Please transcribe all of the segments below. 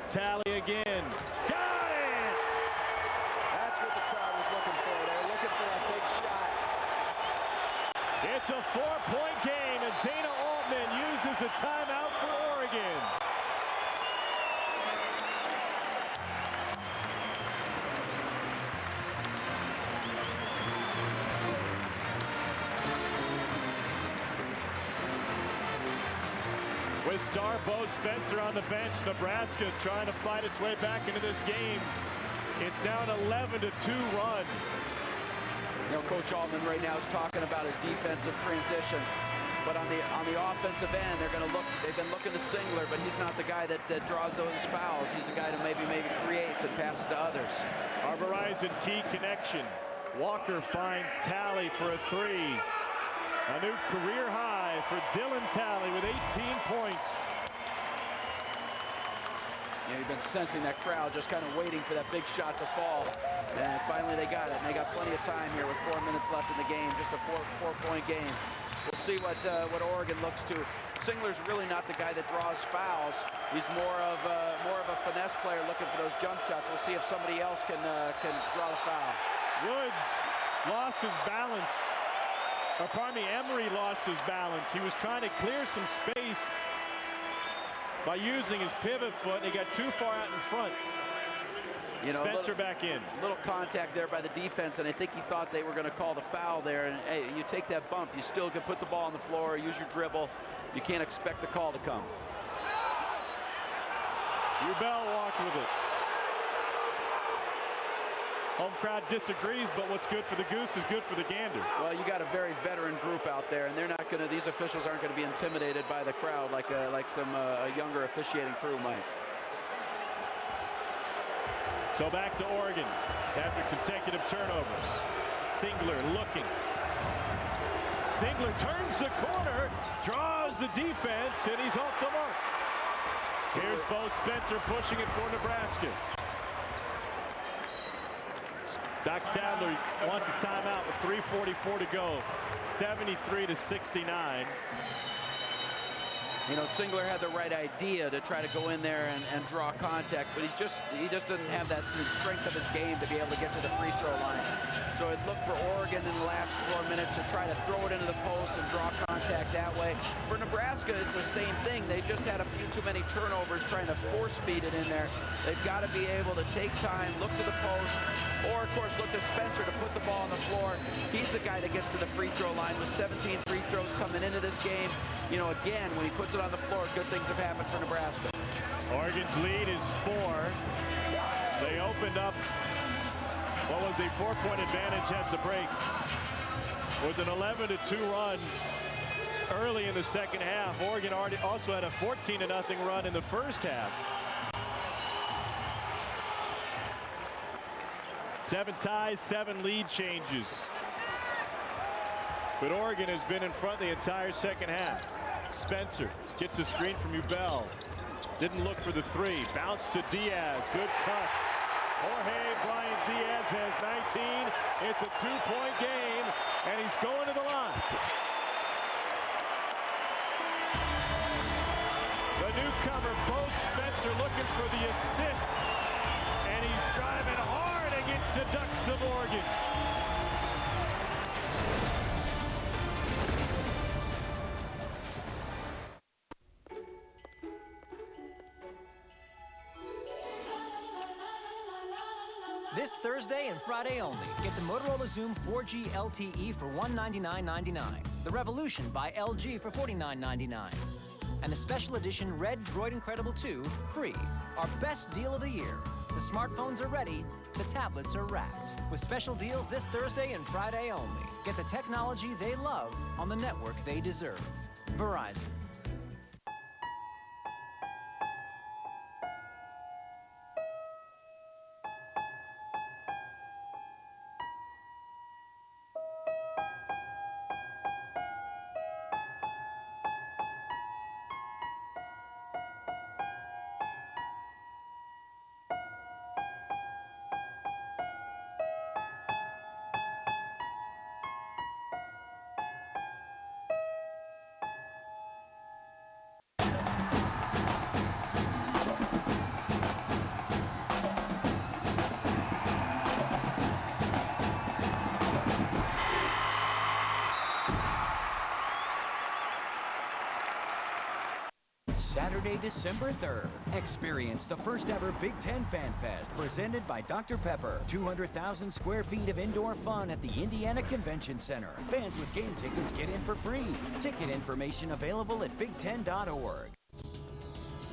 Tally again. Got it! That's what the crowd was looking for. They're looking for that big shot. It's a 4-point game, and Dana Altman uses a timeout for Oregon. With star Bo Spencer on the bench, Nebraska trying to fight its way back into this game. It's now an 11-2 run. You know, Coach Altman right now is talking about his defensive transition. But on the offensive end, they're going to look. They've been looking to Singler, but he's not the guy that draws those fouls. He's the guy that maybe creates and passes to others. Our Verizon key connection. Walker finds Tally for a three. A new career high for Dylan Tally with 18 points. Yeah, you've been sensing that crowd just kind of waiting for that big shot to fall. And finally they got it. And they got plenty of time here with 4 minutes left in the game. Just a four-point game. We'll see what Oregon looks to. Singler's really not the guy that draws fouls. He's more of a finesse player looking for those jump shots. We'll see if somebody else can draw the foul. Woods lost his balance. Or pardon me, Emery lost his balance. He was trying to clear some space by using his pivot foot, and he got too far out in front. You know, Spencer back in. Little contact there by the defense, and I think he thought they were going to call the foul there. And hey, you take that bump, you still can put the ball on the floor, use your dribble. You can't expect the call to come. Ubell walked with it. Home crowd disagrees, but what's good for the goose is good for the gander. Well, you got a very veteran group out there, and they're not going to. These officials aren't going to be intimidated by the crowd like some younger officiating crew might. So back to Oregon after consecutive turnovers. Singler looking. Singler turns the corner, draws the defense, and he's off the mark. Here's Bo Spencer pushing it for Nebraska. Doc Sadler wants a timeout with 3:44 to go. 73-69. You know, Singler had the right idea to try to go in there and draw contact, but he just doesn't have that strength of his game to be able to get to the free throw line. So it looked for Oregon in the last 4 minutes to try to throw it into the post and draw contact that way. For Nebraska, it's the same thing. They just had a few too many turnovers trying to force feed it in there. They've got to be able to take time, look to the post, or of course look to Spencer to put the ball on the floor. He's the guy that gets to the free throw line with 17 free throws coming into this game. You know, again, when he puts it on the floor, good things have happened for Nebraska. Oregon's lead is 4. They opened up what was a 4-point advantage at the break with an 11-2 run early in the second half. Oregon already also had a 14-0 run in the first half. 7 ties, 7 lead changes. But Oregon has been in front the entire second half. Spencer gets a screen from Ubell. Didn't look for the three. Bounce to Diaz. Good touch. Jorge Bryant Diaz has 19. It's a 2-point game, and he's going to the line. The newcomer, Bo Spencer, looking for the assist, and he's driving hard against the Ducks of Oregon. This Thursday and Friday only, get the Motorola Xoom 4G LTE for $199.99. The Revolution by LG for $49.99. And the special edition Red Droid Incredible 2 free. Our best deal of the year. The smartphones are ready, the tablets are wrapped. With special deals this Thursday and Friday only. Get the technology they love on the network they deserve. Verizon. Saturday, December 3rd. Experience the first ever Big Ten Fan Fest presented by Dr. Pepper. 200,000 square feet of indoor fun at the Indiana Convention Center. Fans with game tickets get in for free. Ticket information available at big10.org.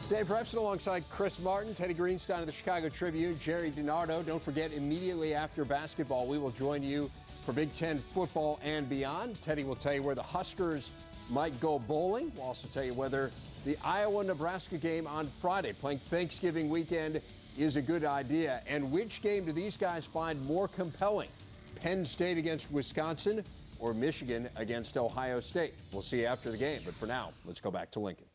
Dave Refson alongside Chris Martin, Teddy Greenstein of the Chicago Tribune, Jerry DiNardo. Don't forget, immediately after basketball, we will join you for Big Ten football and beyond. Teddy will tell you where the Huskers might go bowling. We'll also tell you whether the Iowa-Nebraska game on Friday, playing Thanksgiving weekend, is a good idea. And which game do these guys find more compelling? Penn State against Wisconsin or Michigan against Ohio State? We'll see you after the game. But for now, let's go back to Lincoln.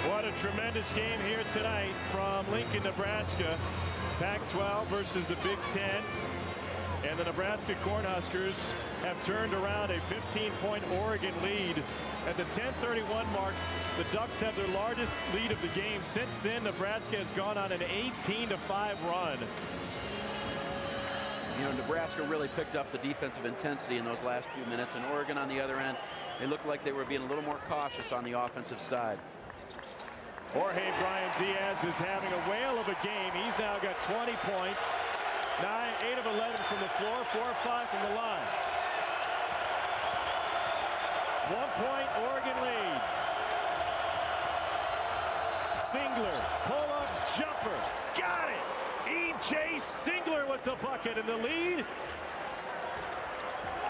What a tremendous game here tonight from Lincoln, Nebraska. Pac-12 versus the Big Ten. And the Nebraska Cornhuskers have turned around a 15-point Oregon lead. At the 10:31 mark, the Ducks have their largest lead of the game. Since then, Nebraska has gone on an 18-5 run. You know, Nebraska really picked up the defensive intensity in those last few minutes. And Oregon on the other end, they looked like they were being a little more cautious on the offensive side. Jorge Diaz is having a whale of a game. He's now got 20 points, 8 of 11 from the floor, 4 of 5 from the line. 1 point Oregon lead. Singler, pull-up jumper, got it! E.J. Singler with the bucket, and the lead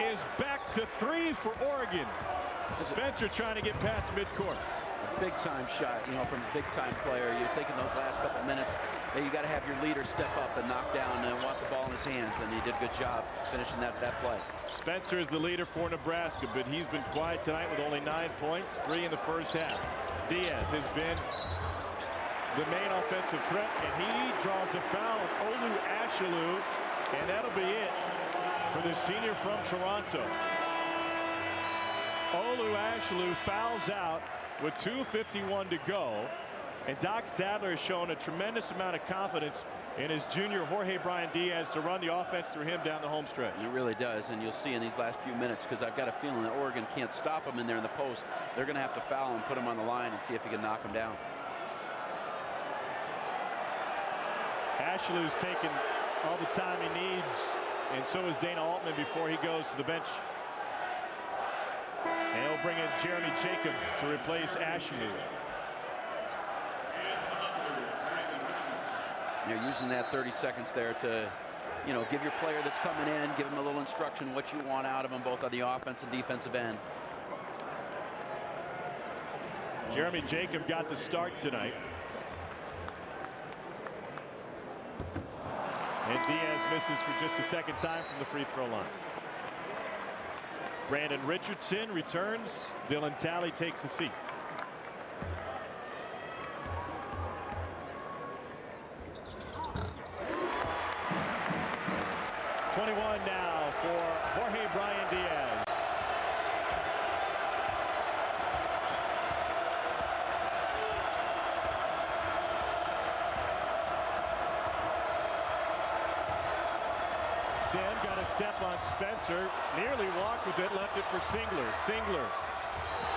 is back to 3 for Oregon. Spencer trying to get past midcourt. Big-time shot, you know, from a big-time player. You're thinking those last couple minutes that you got to have your leader step up and knock down and want the ball in his hands, and he did a good job finishing that play. Spencer is the leader for Nebraska, but he's been quiet tonight with only 9 points, 3 in the first half. Diaz has been the main offensive threat, and he draws a foul on Olu Ashalu, and that'll be it for the senior from Toronto. Olu Ashalu fouls out with 2:51 to go, and Doc Sadler has shown a tremendous amount of confidence in his junior Jorge Diaz to run the offense through him down the home stretch. He really does, and you'll see in these last few minutes, because I've got a feeling that Oregon can't stop him in there in the post. They're going to have to foul him, put him on the line, and see if he can knock him down. Ashalu's taken all the time he needs, and so is Dana Altman before he goes to the bench. And he'll bring in Jeremy Jacob to replace Ashalu. You're using that 30 seconds there to, you know, give your player that's coming in, give him a little instruction what you want out of him, both on the offense and defensive end. Jeremy Jacob got the start tonight. And Diaz misses for just the second time from the free throw line. Brandon Richardson returns. Dylan Talley takes a seat. .21 now for Jorge Diaz. Sim got a step on Spencer, nearly walked with it, left it for Singler. Singler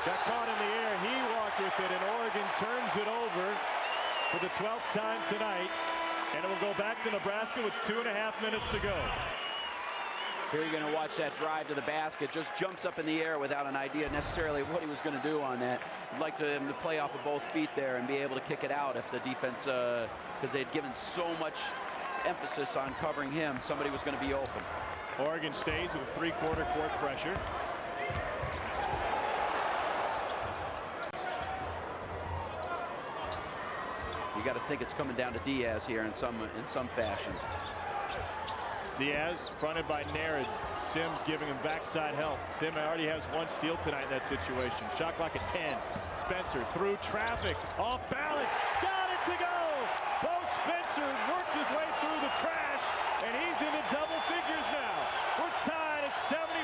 got caught in the air, he walked with it, and Oregon turns it over for the 12th time tonight, and it will go back to Nebraska with 2.5 minutes to go. Here you're going to watch that drive to the basket, just jumps up in the air without an idea necessarily what he was going to do on that. I'd like him to play off of both feet there and be able to kick it out if the defense, because they'd given so much emphasis on covering him, somebody was going to be open. Oregon stays with a three-quarter court pressure. You got to think it's coming down to Diaz here in some fashion. Diaz fronted by Narid. Sim giving him backside help. Sim already has 1 steal tonight in that situation. Shot clock at 10. Spencer through traffic, off balance, got it to go. Bo Spencer worked his way through the trash, and he's into double figures now. We're tied at 75.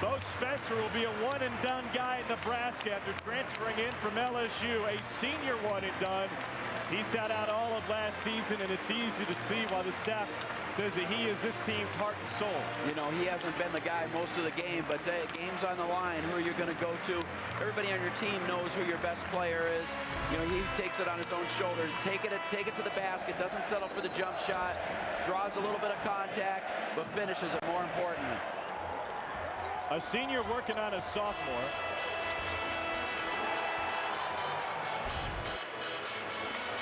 Bo Spencer will be a one-and-done guy at Nebraska after transferring in from LSU, a senior one-and-done. He sat out all of last season, and it's easy to see why the staff says that he is this team's heart and soul. You know, he hasn't been the guy most of the game, but game's on the line. Who are you going to go to? Everybody on your team knows who your best player is. You know, he takes it on his own shoulders. Take it to the basket. Doesn't settle for the jump shot. Draws a little bit of contact, but finishes it more importantly. A senior working on a sophomore.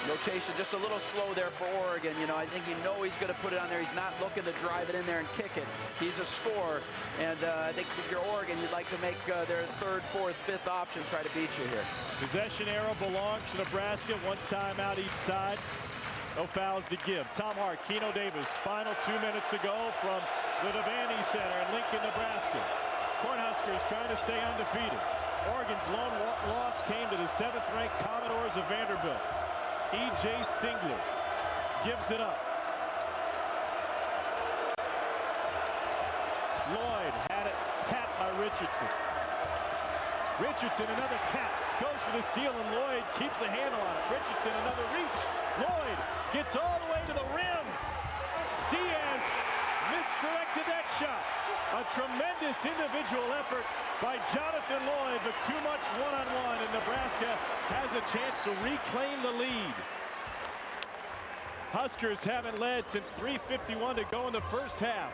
Rotation just a little slow there for Oregon. You know, I think he's going to put it on there. He's not looking to drive it in there and kick it. He's a scorer, and I think if you're Oregon, you'd like to make their third, fourth, fifth option try to beat you here. Possession arrow belongs to Nebraska. One timeout each side. No fouls to give. Tom Hart, Keno Davis, final 2 minutes ago from the Devaney Center in Lincoln, Nebraska. Cornhuskers trying to stay undefeated. Oregon's lone loss came to the 7th-ranked Commodores of Vanderbilt. E.J. Singler gives it up. Lloyd had it tapped by Richardson. Richardson, another tap. Goes for the steal, and Lloyd keeps a handle on it. Richardson, another reach. Lloyd gets all the way to the rim. Diaz misdirected that shot. A tremendous individual effort by Jonathan Lloyd, but too much one-on-one, and Nebraska has a chance to reclaim the lead. Huskers haven't led since 3:51 to go in the first half.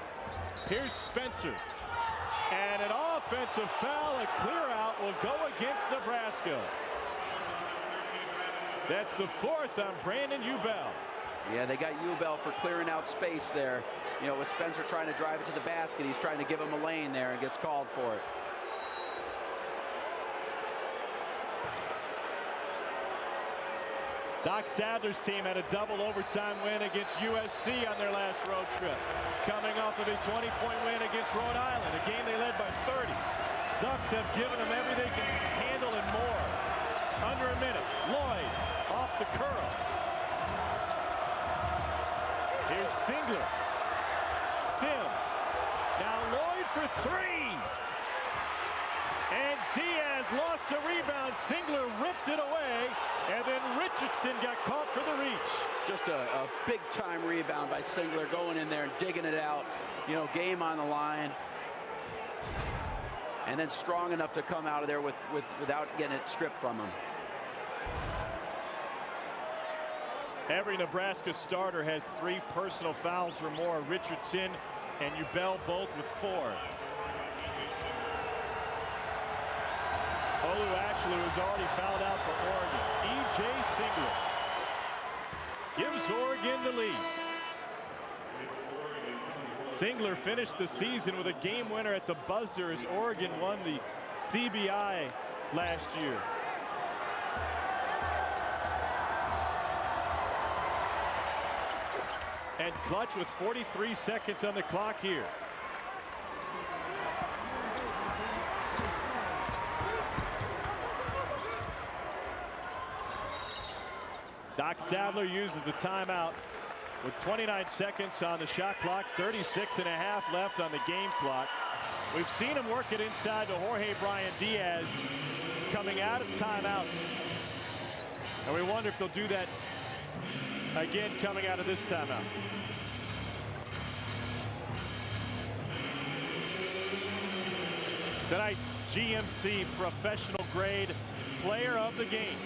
Here's Spencer. And an offensive foul, a clear out, will go against Nebraska. That's the 4th on Brandon Ubell. Yeah, they got Ubell for clearing out space there. You know, with Spencer trying to drive it to the basket, he's trying to give him a lane there and gets called for it. Doc Sadler's team had a double overtime win against USC on their last road trip. Coming off of a 20-point win against Rhode Island, a game they led by 30. Ducks have given them everything they can handle and more. Under a minute. Lloyd off the curl. Here's Singler. Sim. Now Lloyd for 3. And Diaz lost the rebound. Singler ripped it away. And then Richardson got caught for the reach. Just a big-time rebound by Singler, going in there and digging it out. You know, game on the line. And then strong enough to come out of there without getting it stripped from him. Every Nebraska starter has 3 personal fouls or more. Richardson and Ubell both with 4. Olu Ashlew has already fouled out for Oregon. E.J. Singler gives Oregon the lead. Singler finished the season with a game winner at the buzzer as Oregon won the CBI last year. And clutch with 43 seconds on the clock here. Doc Sadler uses a timeout with 29 seconds on the shot clock, 36 and a half left on the game clock. We've seen him work it inside to Jorge Diaz coming out of timeouts. And we wonder if they'll do that again coming out of this timeout. Tonight's GMC professional grade player of the game.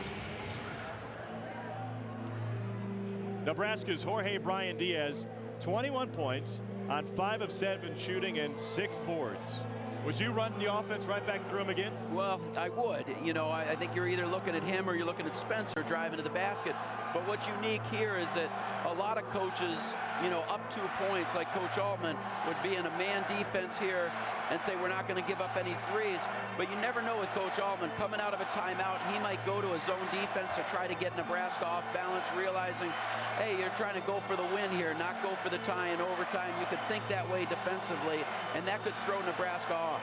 Nebraska's Jorge Diaz, 21 points on 5 of 7 shooting and 6 boards. Would you run the offense right back through him again? Well, I would. You know, I think you're either looking at him or you're looking at Spencer driving to the basket. But what's unique here is that a lot of coaches, you know, up 2 points, like Coach Altman, would be in a man defense here and say we're not going to give up any threes. But you never know with Coach Altman. Coming out of a timeout, he might go to a zone defense to try to get Nebraska off balance, realizing, hey, you're trying to go for the win here, not go for the tie in overtime. You could think that way defensively, and that could throw Nebraska off.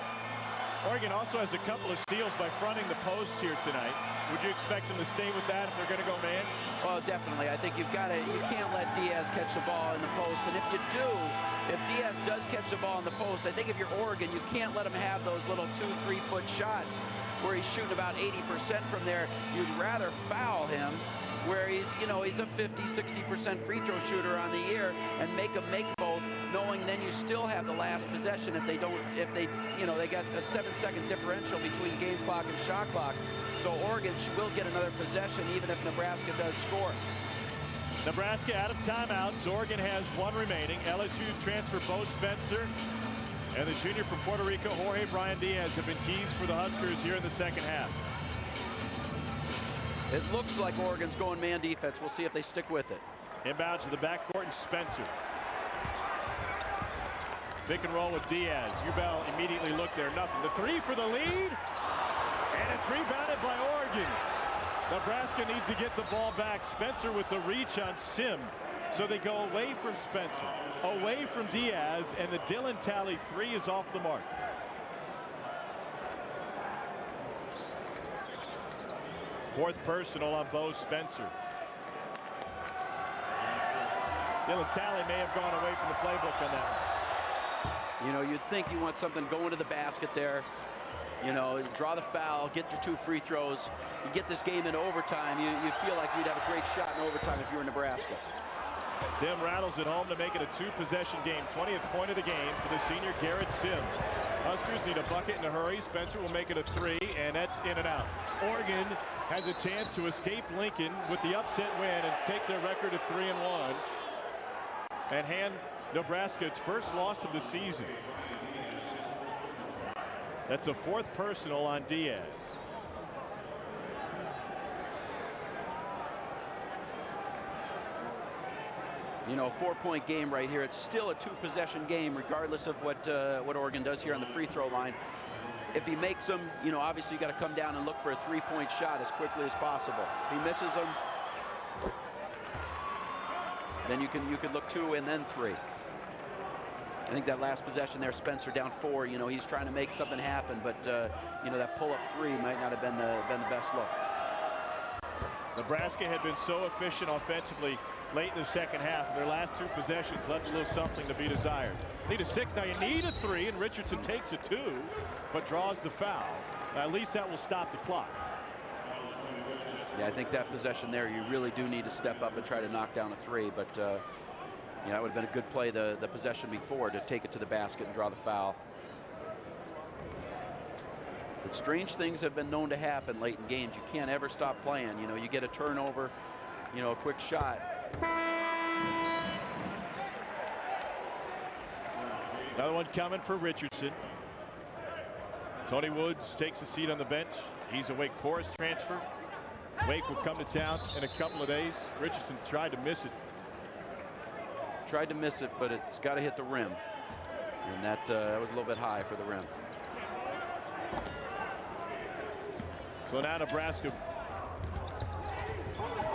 Oregon also has a couple of steals by fronting the post here tonight. Would you expect them to stay with that if they're going to go man? Well, definitely. I think you can't let Diaz catch the ball in the post. And if you do, if Diaz does catch the ball in the post, I think if you're Oregon, you can't let him have those little 2-3 foot shots where he's shooting about 80% from there. You'd rather foul him where he's, you know, he's a 50-60% free throw shooter on the year, and make him make both, knowing then you still have the last possession if they don't, you know, they got a 7-second differential between game clock and shot clock. So Oregon will get another possession even if Nebraska does score. Nebraska out of timeouts. Oregon has one remaining. LSU transfer Bo Spencer and the junior from Puerto Rico, Jorge Diaz, have been keys for the Huskers here in the second half. It looks like Oregon's going man defense. We'll see if they stick with it. Inbound to the backcourt and Spencer. Pick and roll with Diaz. Ubel immediately looked there. Nothing. The three for the lead. And it's rebounded by Oregon. Nebraska needs to get the ball back. Spencer with the reach on Sim. So they go away from Spencer, away from Diaz, and the Dylan Talley three is off the mark. Fourth personal on Bo Spencer. Dylan Talley may have gone away from the playbook on that one. You know, you'd think you want something going to the basket there. You know, draw the foul, get your 2 free throws. You get this game into overtime, you feel like you'd have a great shot in overtime if you were Nebraska. Sim rattles it home to make it a 2-possession game. 20th point of the game for the senior Garrett Sim. Huskers need a bucket in a hurry. Spencer will make it a 3, and that's in and out. Oregon has a chance to escape Lincoln with the upset win and take their record to 3-1 and hand Nebraska its first loss of the season. That's a 4th personal on Diaz. You know, a 4-point game right here. It's still a 2-possession game, regardless of what Oregon does here on the free throw line. If he makes them, you know, obviously you got to come down and look for a 3-point shot as quickly as possible. If he misses them, then you could look 2 and then 3. I think that last possession there, Spencer down 4. You know, he's trying to make something happen, but you know, that pull-up 3 might not have been the best look. Nebraska had been so efficient offensively late in the second half. Their last 2 possessions left a little something to be desired. Need a 6. Now you need a 3, and Richardson takes a 2, but draws the foul. At least that will stop the clock. Yeah, I think that possession there, you really do need to step up and try to knock down a 3, but you know, it would have been a good play the possession before to take it to the basket and draw the foul. But strange things have been known to happen late in games. You can't ever stop playing. You know, you get a turnover, you know, a quick shot. Another one coming for Richardson. Tony Woods takes a seat on the bench. He's a Wake Forest transfer. Wake will come to town in a couple of days. Richardson tried to miss it. Tried to miss it, but it's got to hit the rim. And that was a little bit high for the rim. So now Nebraska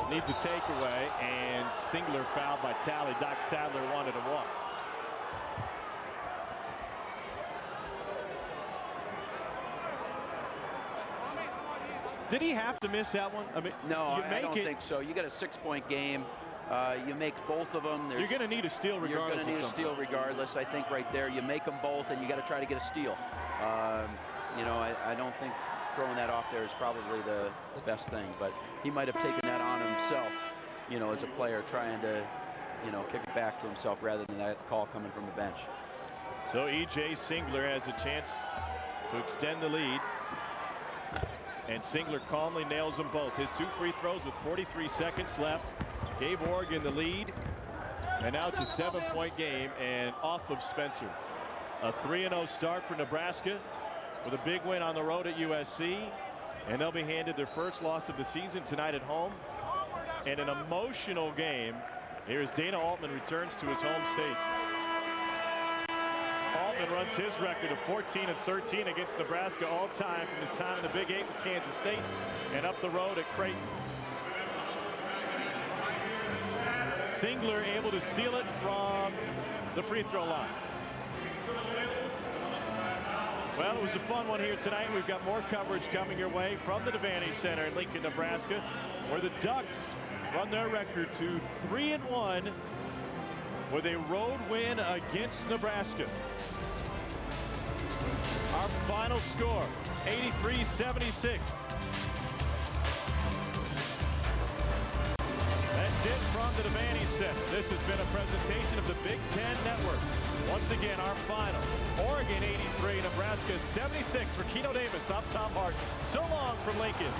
needs a takeaway, and Singler fouled by Talley. Doc Sadler wanted a walk. Did he have to miss that one? I mean, no, I don't think so. You got a 6-point game. You make both of them. You're going to need a steal regardless. You're going to need a steal regardless. I think right there you make them both, and you got to try to get a steal. You know, I don't think throwing that off there is probably the best thing, but he might have taken that on himself, you know, as a player trying to, you know, kick it back to himself rather than that call coming from the bench. So E.J. Singler has a chance to extend the lead. And Singler calmly nails them both. His 2 free throws with 43 seconds left gave Oregon the lead. And now it's a 7-point game and off of Spencer. A 3-0 start for Nebraska with a big win on the road at USC. And they'll be handed their first loss of the season tonight at home. And an emotional game. Here's Dana Altman returns to his home state. Altman runs his record of 14-13 against Nebraska all time from his time in the Big 8 with Kansas State and up the road at Creighton. Singler able to seal it from the free throw line. Well, it was a fun one here tonight. We've got more coverage coming your way from the Devaney Center in Lincoln, Nebraska, where the Ducks run their record to 3-1 with a road win against Nebraska. Our final score, 83-76. it from the Devaney Center. This has been a presentation of the Big Ten Network. Once again, our final. Oregon 83, Nebraska 76. For Keno Davis, I'm Tom Hart. So long from Lincoln.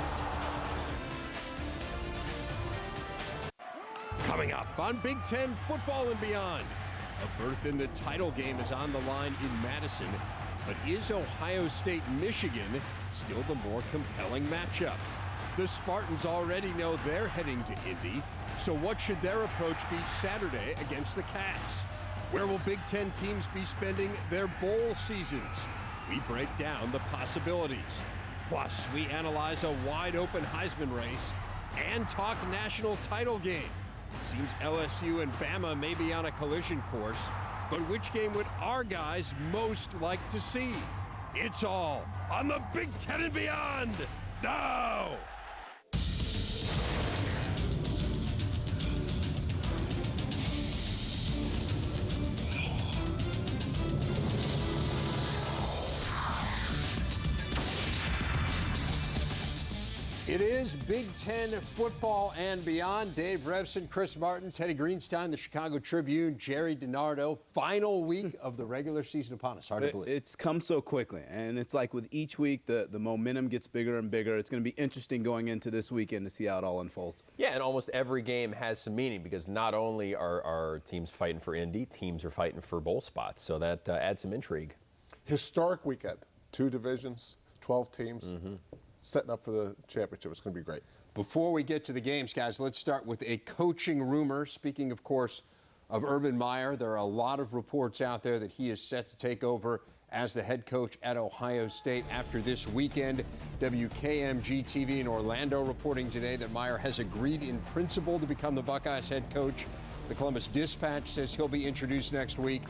Coming up on Big Ten Football and Beyond. A berth in the title game is on the line in Madison. But is Ohio State, Michigan still the more compelling matchup? The Spartans already know they're heading to Indy, so what should their approach be Saturday against the Cats? Where will Big Ten teams be spending their bowl seasons? We break down the possibilities. Plus, we analyze a wide-open Heisman race and talk national title game. Seems LSU and Bama may be on a collision course, but which game would our guys most like to see? It's all on the Big Ten and Beyond now! It is Big Ten Football and Beyond. Dave Revson, Chris Martin, Teddy Greenstein, the Chicago Tribune, Jerry DiNardo. Final week of the regular season upon us. Hard to believe. It's come so quickly, and it's like with each week, the momentum gets bigger and bigger. It's going to be interesting going into this weekend to see how it all unfolds. Yeah, and almost every game has some meaning because not only are teams fighting for Indy, teams are fighting for bowl spots, so that adds some intrigue. Historic weekend. 2 divisions, 12 teams. Setting up for the championship. It's going to be great. Before we get to the games, guys, let's start with a coaching rumor. Speaking, of course, of Urban Meyer, there are a lot of reports out there that he is set to take over as the head coach at Ohio State after this weekend. WKMG-TV in Orlando reporting today that Meyer has agreed in principle to become the Buckeyes head coach. The Columbus Dispatch says he'll be introduced next week.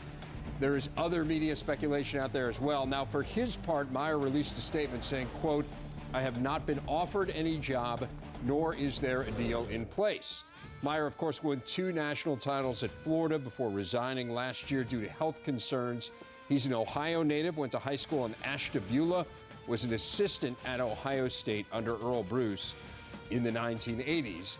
There is other media speculation out there as well. Now, for his part, Meyer released a statement saying, quote, "I have not been offered any job, nor is there a deal in place." Meyer, of course, won 2 national titles at Florida before resigning last year due to health concerns. He's an Ohio native, went to high school in Ashtabula, was an assistant at Ohio State under Earl Bruce in the 1980s.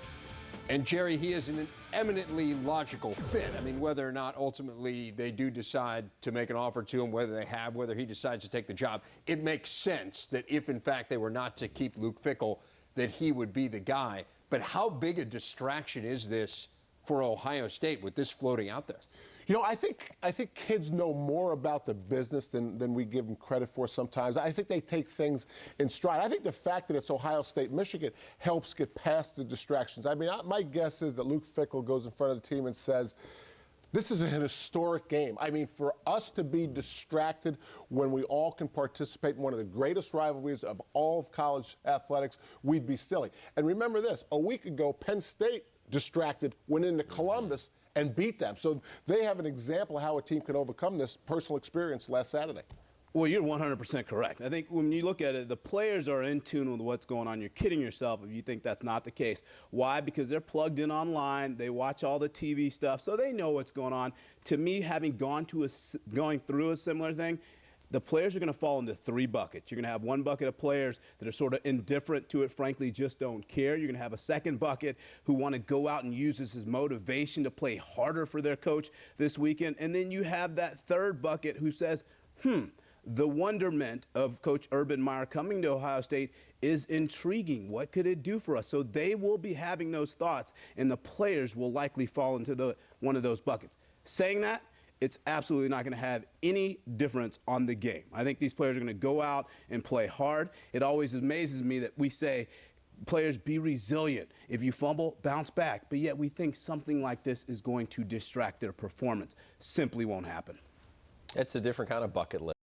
And Jerry, he is an eminently logical fit. I mean, whether or not ultimately they do decide to make an offer to him, whether they have, whether he decides to take the job, it makes sense that if, in fact, they were not to keep Luke Fickell, that he would be the guy. But how big a distraction is this for Ohio State with this floating out there? You know, I think kids know more about the business than we give them credit for sometimes. I think they take things in stride. I think the fact that it's Ohio State, Michigan helps get past the distractions. I mean, my guess is that Luke Fickell goes in front of the team and says, this is an historic game. I mean, for us to be distracted when we all can participate in one of the greatest rivalries of all of college athletics, we'd be silly. And remember this, a week ago, Penn State distracted went into Columbus and beat them. So they have an example of how a team can overcome this personal experience last Saturday. Well, you're 100% correct. I think when you look at it, the players are in tune with what's going on. You're kidding yourself if you think that's not the case. Why? Because they're plugged in online. They watch all the TV stuff, so they know what's going on. To me, having going through a similar thing, the players are going to fall into 3 buckets. You're going to have one bucket of players that are sort of indifferent to it, frankly, just don't care. You're going to have a second bucket who want to go out and use this as motivation to play harder for their coach this weekend. And then you have that third bucket who says, the wonderment of Coach Urban Meyer coming to Ohio State is intriguing. What could it do for us? So they will be having those thoughts, and the players will likely fall into one of those buckets. Saying that, it's absolutely not going to have any difference on the game. I think these players are going to go out and play hard. It always amazes me that we say, players, be resilient. If you fumble, bounce back. But yet we think something like this is going to distract their performance. Simply won't happen. It's a different kind of bucket list.